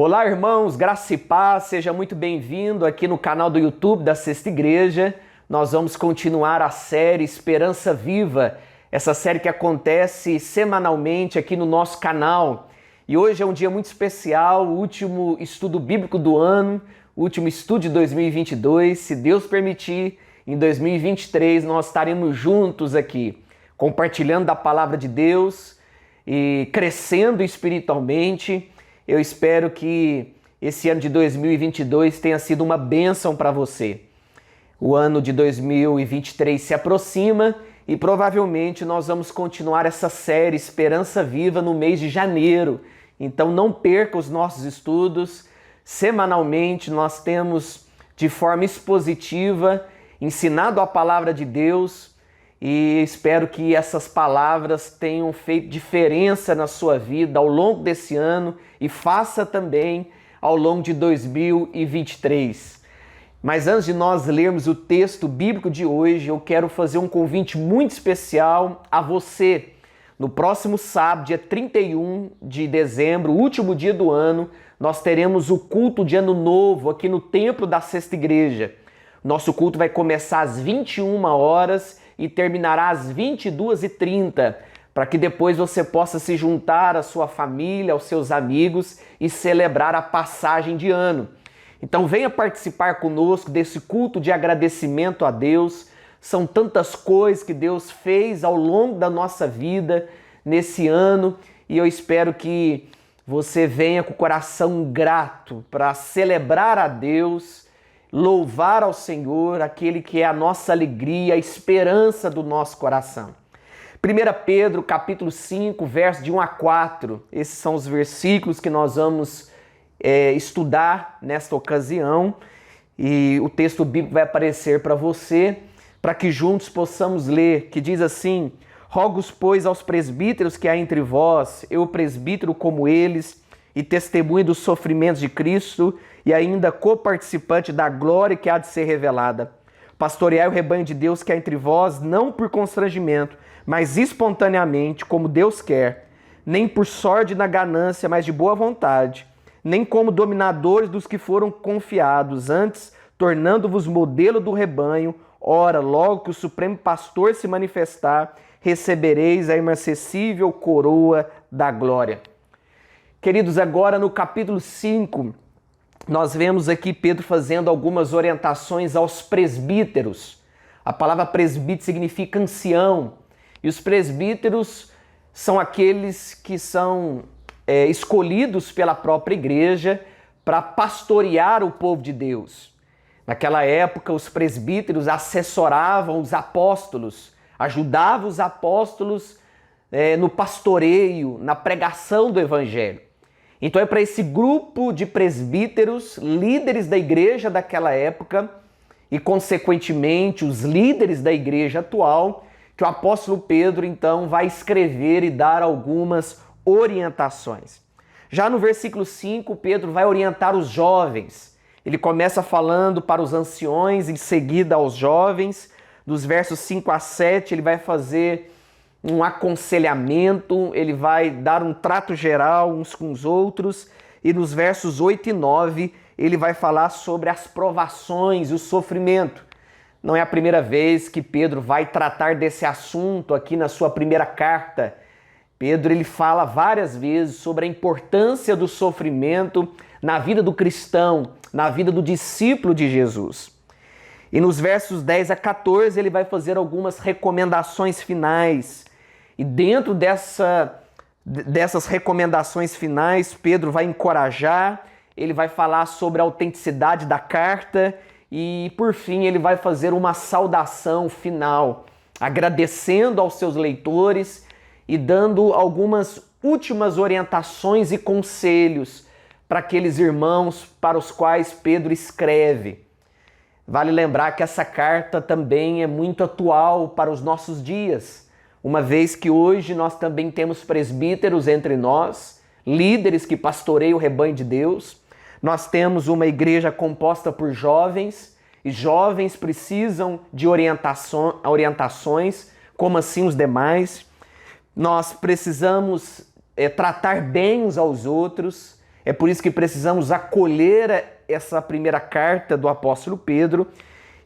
Olá, irmãos, graça e paz, seja muito bem-vindo aqui no canal do YouTube da Sexta Igreja. Nós vamos continuar a série Esperança Viva, essa série que acontece semanalmente aqui no nosso canal. E hoje é um dia muito especial, o último estudo bíblico do ano, o último estudo de 2022. Se Deus permitir, em 2023 nós estaremos juntos aqui, compartilhando da palavra de Deus e crescendo espiritualmente. Eu espero que esse ano de 2022 tenha sido uma bênção para você. O ano de 2023 se aproxima e provavelmente nós vamos continuar essa série Esperança Viva no mês de janeiro. Então não perca os nossos estudos. Semanalmente nós temos de forma expositiva ensinado a palavra de Deus e espero que essas palavras tenham feito diferença na sua vida ao longo desse ano e faça também ao longo de 2023. Mas antes de nós lermos o texto bíblico de hoje, eu quero fazer um convite muito especial a você. No próximo sábado, dia 31 de dezembro, último dia do ano, nós teremos o culto de Ano Novo aqui no Templo da Sexta Igreja. Nosso culto vai começar às 21 horas e terminará às 22h30, para que depois você possa se juntar à sua família, aos seus amigos e celebrar a passagem de ano. Então venha participar conosco desse culto de agradecimento a Deus. São tantas coisas que Deus fez ao longo da nossa vida nesse ano e eu espero que você venha com o coração grato para celebrar a Deus, louvar ao Senhor, aquele que é a nossa alegria, a esperança do nosso coração. 1 Pedro, capítulo 5, versos de 1 a 4. Esses são os versículos que nós vamos estudar nesta ocasião. E o texto bíblico vai aparecer para você, para que juntos possamos ler, que diz assim: Rogo-os, pois, aos presbíteros que há entre vós, eu presbítero como eles, e testemunho dos sofrimentos de Cristo, e ainda coparticipante da glória que há de ser revelada. Pastoreai o rebanho de Deus que há entre vós, não por constrangimento, mas espontaneamente, como Deus quer, nem por sorte na ganância, mas de boa vontade, nem como dominadores dos que foram confiados, antes tornando-vos modelo do rebanho. Ora, logo que o Supremo Pastor se manifestar, recebereis a inacessível coroa da glória. Queridos, agora no capítulo 5, nós vemos aqui Pedro fazendo algumas orientações aos presbíteros. A palavra presbítero significa ancião. E os presbíteros são aqueles que são escolhidos pela própria igreja para pastorear o povo de Deus. Naquela época, os presbíteros assessoravam os apóstolos, ajudavam os apóstolos no pastoreio, na pregação do evangelho. Então é para esse grupo de presbíteros, líderes da igreja daquela época e, consequentemente, os líderes da igreja atual, que o apóstolo Pedro, então, vai escrever e dar algumas orientações. Já no versículo 5, Pedro vai orientar os jovens. Ele começa falando para os anciões, em seguida aos jovens. Dos versos 5 a 7, ele vai fazer um aconselhamento, ele vai dar um trato geral uns com os outros, e nos versos 8 e 9 ele vai falar sobre as provações e o sofrimento. Não é a primeira vez que Pedro vai tratar desse assunto aqui na sua primeira carta. Pedro ele fala várias vezes sobre a importância do sofrimento na vida do cristão, na vida do discípulo de Jesus. E nos versos 10 a 14 ele vai fazer algumas recomendações finais. E dentro dessas recomendações finais, Pedro vai encorajar, ele vai falar sobre a autenticidade da carta e, por fim, ele vai fazer uma saudação final, agradecendo aos seus leitores e dando algumas últimas orientações e conselhos para aqueles irmãos para os quais Pedro escreve. Vale lembrar que essa carta também é muito atual para os nossos dias, uma vez que hoje nós também temos presbíteros entre nós, líderes que pastoreiam o rebanho de Deus. Nós temos uma igreja composta por jovens, e jovens precisam de orientações, como assim os demais. Nós precisamos tratar bem uns aos outros, É por isso que precisamos acolher essa primeira carta do apóstolo Pedro.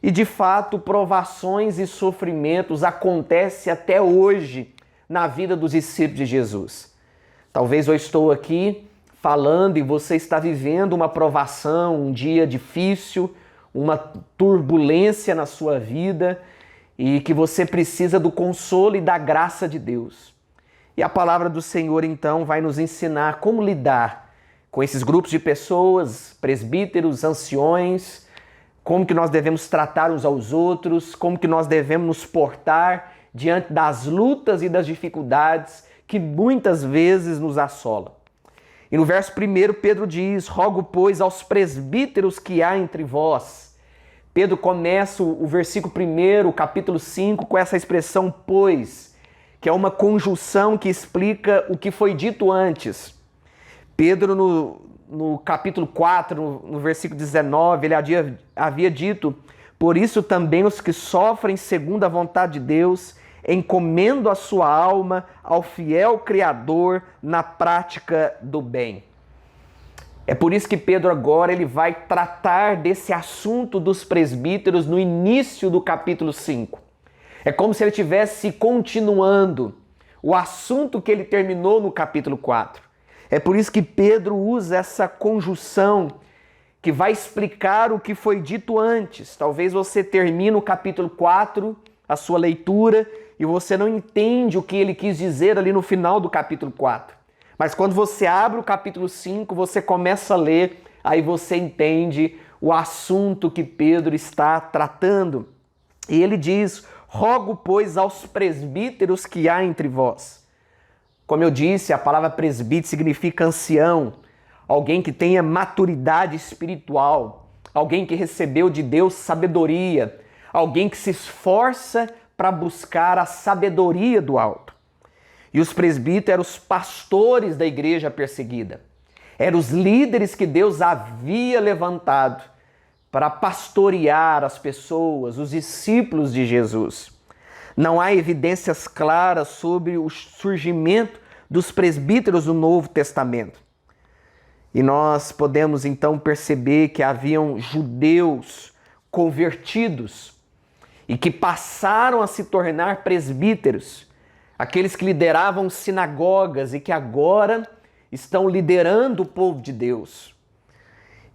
E de fato, provações e sofrimentos acontecem até hoje na vida dos discípulos de Jesus. Talvez eu estou aqui falando e você está vivendo uma provação, um dia difícil, uma turbulência na sua vida e que você precisa do consolo e da graça de Deus. E a palavra do Senhor, então, vai nos ensinar como lidar com esses grupos de pessoas, presbíteros, anciões, como que nós devemos tratar uns aos outros, como que nós devemos nos portar diante das lutas e das dificuldades que muitas vezes nos assolam. E no verso 1, Pedro diz: rogo, pois, aos presbíteros que há entre vós. Pedro começa o versículo 1, capítulo 5, com essa expressão pois, que é uma conjunção que explica o que foi dito antes. Pedro, no capítulo 4, no versículo 19, ele havia dito: por isso também os que sofrem segundo a vontade de Deus encomendo a sua alma ao fiel Criador na prática do bem. É por isso que Pedro agora ele vai tratar desse assunto dos presbíteros no início do capítulo 5. É como se ele estivesse continuando o assunto que ele terminou no capítulo 4. É por isso que Pedro usa essa conjunção que vai explicar o que foi dito antes. Talvez você termine o capítulo 4, a sua leitura, e você não entende o que ele quis dizer ali no final do capítulo 4. Mas quando você abre o capítulo 5, você começa a ler, aí você entende o assunto que Pedro está tratando. E ele diz: rogo, pois, aos presbíteros que há entre vós. Como eu disse, a palavra presbítero significa ancião, alguém que tenha maturidade espiritual, alguém que recebeu de Deus sabedoria, alguém que se esforça para buscar a sabedoria do alto. E os presbíteros eram os pastores da igreja perseguida. Eram os líderes que Deus havia levantado para pastorear as pessoas, os discípulos de Jesus. Não há evidências claras sobre o surgimento dos presbíteros do Novo Testamento. E nós podemos então perceber que haviam judeus convertidos e que passaram a se tornar presbíteros, aqueles que lideravam sinagogas e que agora estão liderando o povo de Deus.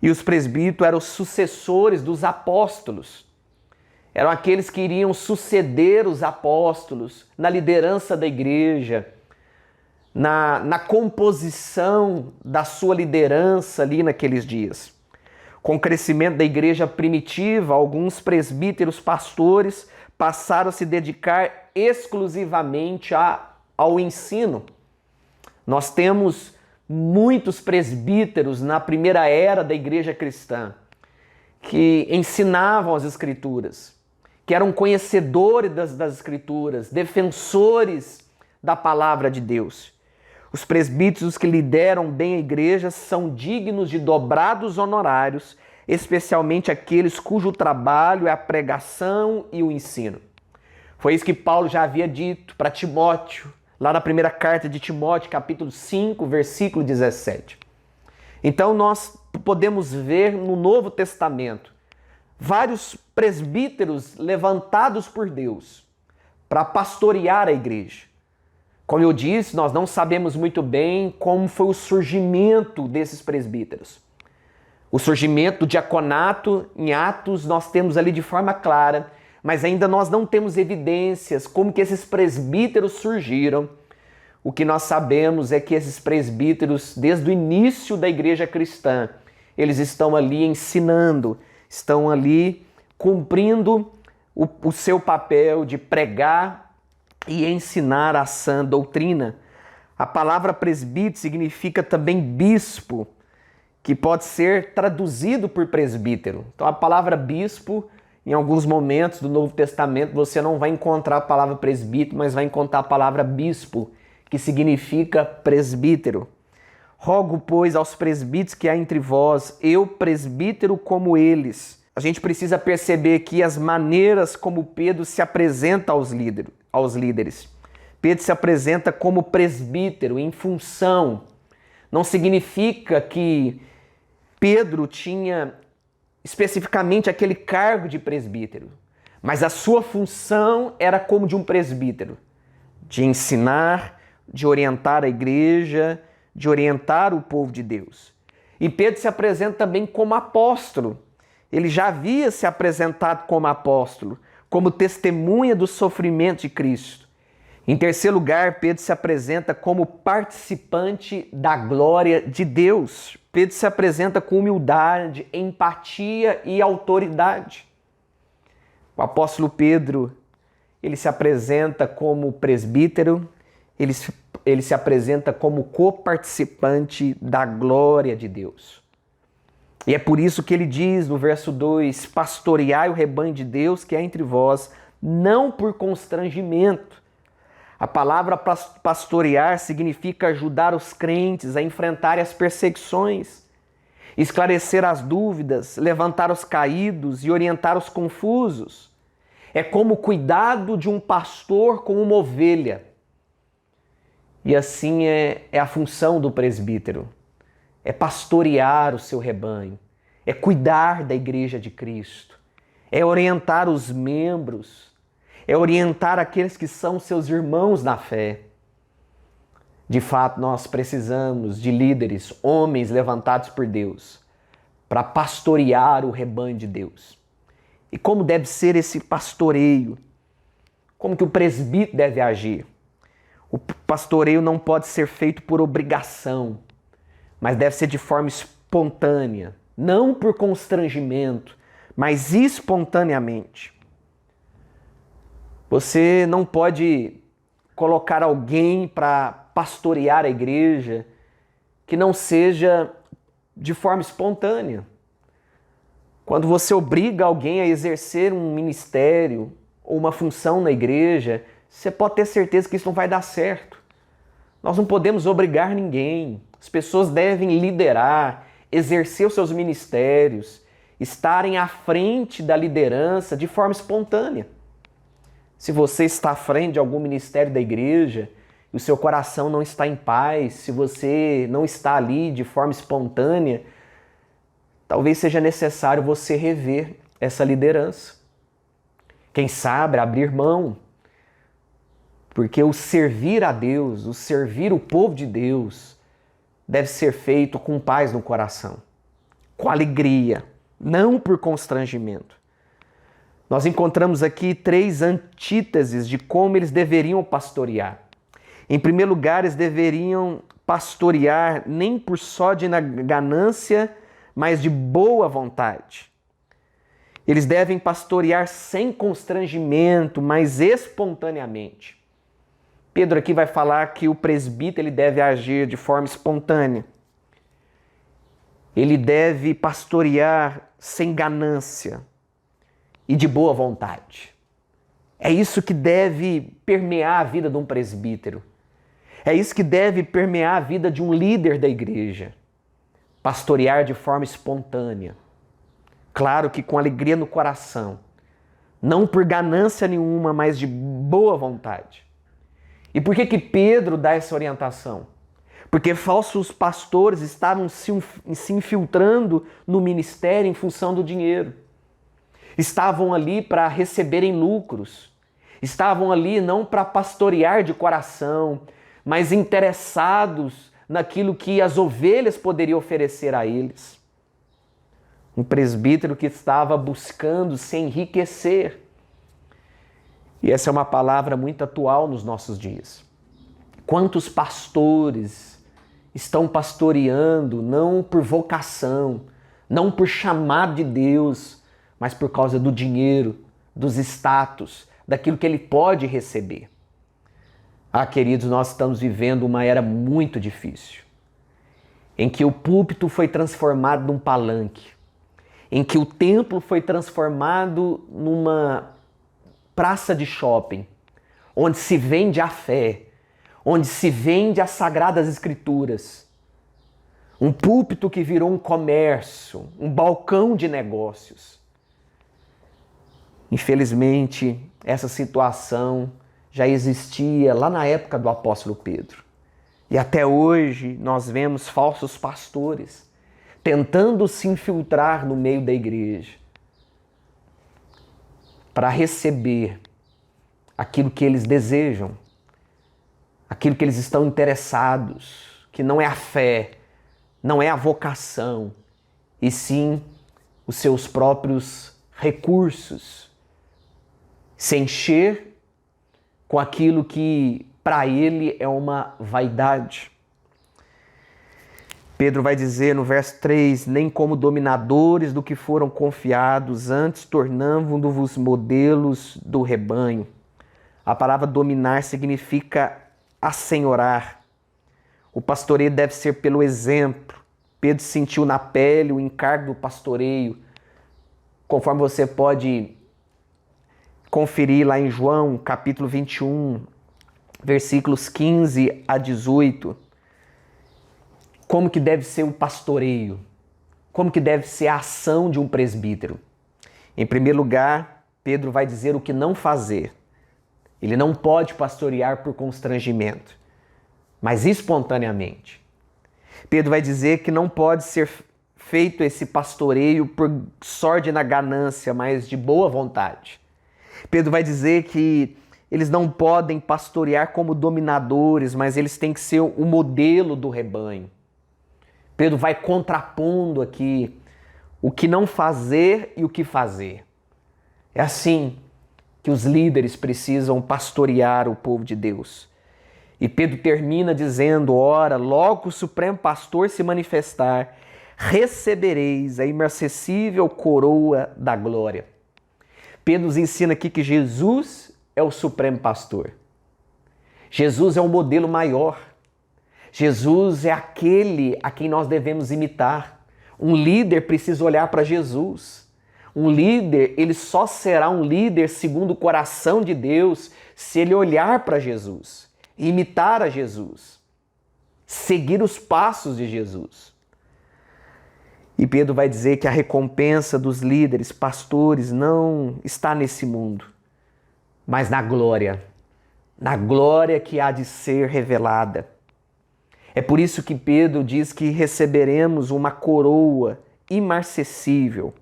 E os presbíteros eram os sucessores dos apóstolos. Eram aqueles que iriam suceder os apóstolos na liderança da igreja, na composição da sua liderança ali naqueles dias. Com o crescimento da igreja primitiva, alguns presbíteros pastores passaram a se dedicar exclusivamente ao ensino. Nós temos muitos presbíteros na primeira era da igreja cristã que ensinavam as Escrituras, que eram conhecedores das Escrituras, defensores da palavra de Deus. Os presbíteros que lideram bem a igreja são dignos de dobrados honorários, especialmente aqueles cujo trabalho é a pregação e o ensino. Foi isso que Paulo já havia dito para Timóteo, lá na primeira carta de Timóteo, capítulo 5, versículo 17. Então nós podemos ver no Novo Testamento vários presbíteros levantados por Deus para pastorear a igreja. Como eu disse, nós não sabemos muito bem como foi o surgimento desses presbíteros. O surgimento do diaconato em Atos nós temos ali de forma clara, mas ainda nós não temos evidências como que esses presbíteros surgiram. O que nós sabemos é que esses presbíteros, desde o início da igreja cristã, eles estão ali ensinando, estão ali cumprindo o seu papel de pregar e ensinar a sã doutrina. A palavra presbítero significa também bispo, que pode ser traduzido por presbítero. Então a palavra bispo, em alguns momentos do Novo Testamento, você não vai encontrar a palavra presbítero, mas vai encontrar a palavra bispo, que significa presbítero. Rogo, pois, aos presbíteros que há entre vós, eu presbítero como eles. A gente precisa perceber aqui as maneiras como Pedro se apresenta aos líderes. Pedro se apresenta como presbítero em função Não significa que Pedro tinha especificamente aquele cargo de presbítero, mas a sua função era como de um presbítero, de ensinar, de orientar a igreja, de orientar o povo de Deus. E Pedro se apresenta também como apóstolo. Ele já havia se apresentado como apóstolo, como testemunha do sofrimento de Cristo. Em terceiro lugar, Pedro se apresenta como participante da glória de Deus. Pedro se apresenta com humildade, empatia e autoridade. O apóstolo Pedro, ele se apresenta como presbítero, ele se apresenta como coparticipante da glória de Deus. E é por isso que ele diz no verso 2, pastoreai o rebanho de Deus que é entre vós, não por constrangimento. A palavra pastorear significa ajudar os crentes a enfrentarem as perseguições, esclarecer as dúvidas, levantar os caídos e orientar os confusos. É como o cuidado de um pastor com uma ovelha. E assim é a função do presbítero. É pastorear o seu rebanho, é cuidar da igreja de Cristo, é orientar os membros, é orientar aqueles que são seus irmãos na fé. De fato, nós precisamos de líderes, homens levantados por Deus, para pastorear o rebanho de Deus. E como deve ser esse pastoreio? Como que o presbítero deve agir? O pastoreio não pode ser feito por obrigação, mas deve ser de forma espontânea, não por constrangimento, mas espontaneamente. Você não pode colocar alguém para pastorear a igreja que não seja de forma espontânea. Quando você obriga alguém a exercer um ministério ou uma função na igreja, você pode ter certeza que isso não vai dar certo. Nós não podemos obrigar ninguém. As pessoas devem liderar, exercer os seus ministérios, estarem à frente da liderança de forma espontânea. Se você está à frente de algum ministério da igreja e o seu coração não está em paz, se você não está ali de forma espontânea, talvez seja necessário você rever essa liderança. Quem sabe abrir mão, porque o servir a Deus, o servir o povo de Deus, deve ser feito com paz no coração, com alegria, não por constrangimento. Nós encontramos aqui 3 antíteses de como eles deveriam pastorear. Em primeiro lugar, eles deveriam pastorear nem por só de ganância, mas de boa vontade. Eles devem pastorear sem constrangimento, mas espontaneamente. Pedro aqui vai falar que o presbítero ele deve agir de forma espontânea. Ele deve pastorear sem ganância e de boa vontade. É isso que deve permear a vida de um presbítero. É isso que deve permear a vida de um líder da igreja. Pastorear de forma espontânea. Claro que com alegria no coração. Não por ganância nenhuma, mas de boa vontade. E por que Pedro dá essa orientação? Porque falsos pastores estavam se infiltrando no ministério em função do dinheiro. Estavam ali para receberem lucros. Estavam ali não para pastorear de coração, mas interessados naquilo que as ovelhas poderiam oferecer a eles. Um presbítero que estava buscando se enriquecer. E essa é uma palavra muito atual nos nossos dias. Quantos pastores estão pastoreando não por vocação, não por chamado de Deus, mas por causa do dinheiro, dos status, daquilo que ele pode receber. Ah, queridos, nós estamos vivendo uma era muito difícil, em que o púlpito foi transformado num palanque, em que o templo foi transformado numa praça de shopping, onde se vende a fé, onde se vende as Sagradas Escrituras. Um púlpito que virou um comércio, um balcão de negócios. Infelizmente, essa situação já existia lá na época do apóstolo Pedro. E até hoje nós vemos falsos pastores tentando se infiltrar no meio da igreja para receber aquilo que eles desejam, aquilo que eles estão interessados, que não é a fé, não é a vocação, e sim os seus próprios recursos. Se encher com aquilo que para ele é uma vaidade. Pedro vai dizer no verso 3, nem como dominadores do que foram confiados, antes tornando-vos modelos do rebanho. A palavra dominar significa assenhorar. O pastoreio deve ser pelo exemplo. Pedro sentiu na pele o encargo do pastoreio, conforme você pode conferir lá em João, capítulo 21, versículos 15 a 18. Como que deve ser o pastoreio? Como que deve ser a ação de um presbítero? Em primeiro lugar, Pedro vai dizer o que não fazer. Ele não pode pastorear por constrangimento, mas espontaneamente. Pedro vai dizer que não pode ser feito esse pastoreio por sorte na ganância, mas de boa vontade. Pedro vai dizer que eles não podem pastorear como dominadores, mas eles têm que ser o modelo do rebanho. Pedro vai contrapondo aqui o que não fazer e o que fazer. É assim que os líderes precisam pastorear o povo de Deus. E Pedro termina dizendo, ora, logo o Supremo Pastor se manifestar, recebereis a imarcessível coroa da glória. Pedro nos ensina aqui que Jesus é o Supremo Pastor. Jesus é o modelo maior. Jesus é aquele a quem nós devemos imitar. Um líder precisa olhar para Jesus. Um líder, ele só será um líder segundo o coração de Deus se ele olhar para Jesus, imitar a Jesus, seguir os passos de Jesus. E Pedro vai dizer que a recompensa dos líderes, pastores, não está nesse mundo, mas na glória que há de ser revelada. É por isso que Pedro diz que receberemos uma coroa imarcessível,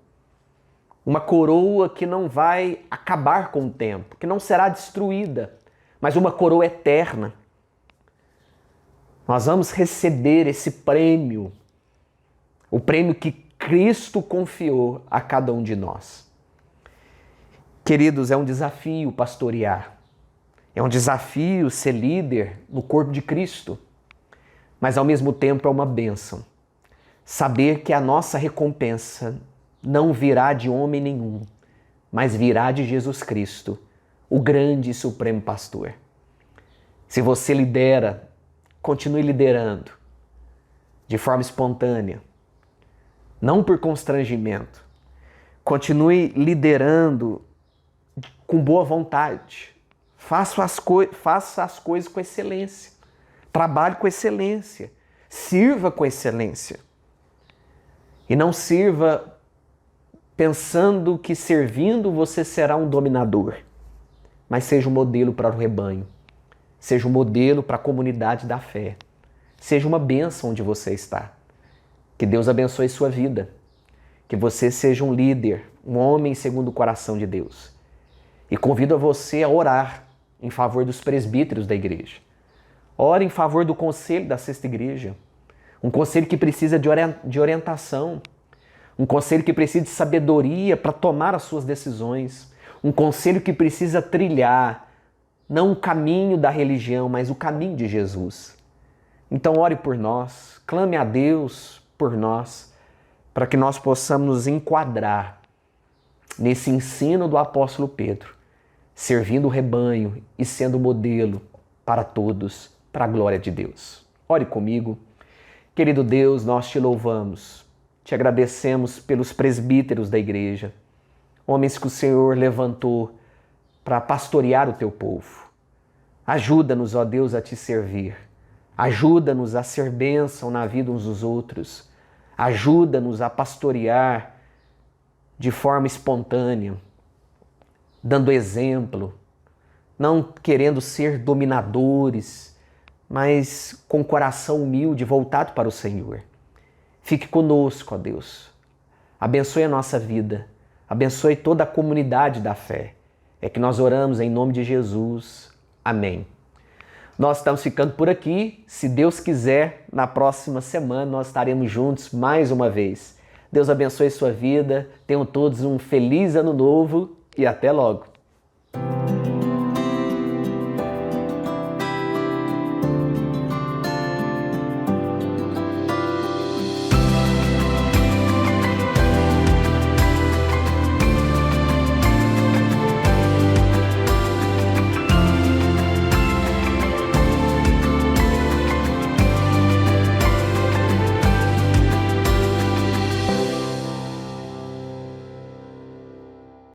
uma coroa que não vai acabar com o tempo, que não será destruída, mas uma coroa eterna. Nós vamos receber esse prêmio, o prêmio que Cristo confiou a cada um de nós. Queridos, é um desafio pastorear, é um desafio ser líder no corpo de Cristo, mas ao mesmo tempo é uma bênção. Saber que a nossa recompensa não virá de homem nenhum, mas virá de Jesus Cristo, o grande e supremo pastor. Se você lidera, continue liderando de forma espontânea, não por constrangimento. Continue liderando com boa vontade. Faça as coisas com excelência. Trabalhe com excelência. Sirva com excelência. E não sirva pensando que servindo você será um dominador. Mas seja um modelo para o rebanho. Seja um modelo para a comunidade da fé. Seja uma bênção onde você está. Que Deus abençoe sua vida. Que você seja um líder, um homem segundo o coração de Deus. E convido a você a orar em favor dos presbíteros da igreja. Ore em favor do conselho da Sexta Igreja. Um conselho que precisa de orientação. Um conselho que precisa de sabedoria para tomar as suas decisões. Um conselho que precisa trilhar não o caminho da religião, mas o caminho de Jesus. Então ore por nós, clame a Deus por nós, para que nós possamos nos enquadrar nesse ensino do apóstolo Pedro, servindo o rebanho e sendo modelo para todos, para a glória de Deus. Ore comigo. Querido Deus, nós te louvamos, te agradecemos pelos presbíteros da igreja, homens que o Senhor levantou para pastorear o teu povo. Ajuda-nos, ó Deus, a te servir. Ajuda-nos a ser bênção na vida uns dos outros. Ajuda-nos a pastorear de forma espontânea, dando exemplo, não querendo ser dominadores, mas com coração humilde, voltado para o Senhor. Fique conosco, ó Deus. Abençoe a nossa vida. Abençoe toda a comunidade da fé. É que nós oramos em nome de Jesus. Amém. Nós estamos ficando por aqui. Se Deus quiser, na próxima semana nós estaremos juntos mais uma vez. Deus abençoe sua vida. Tenham todos um feliz ano novo e até logo.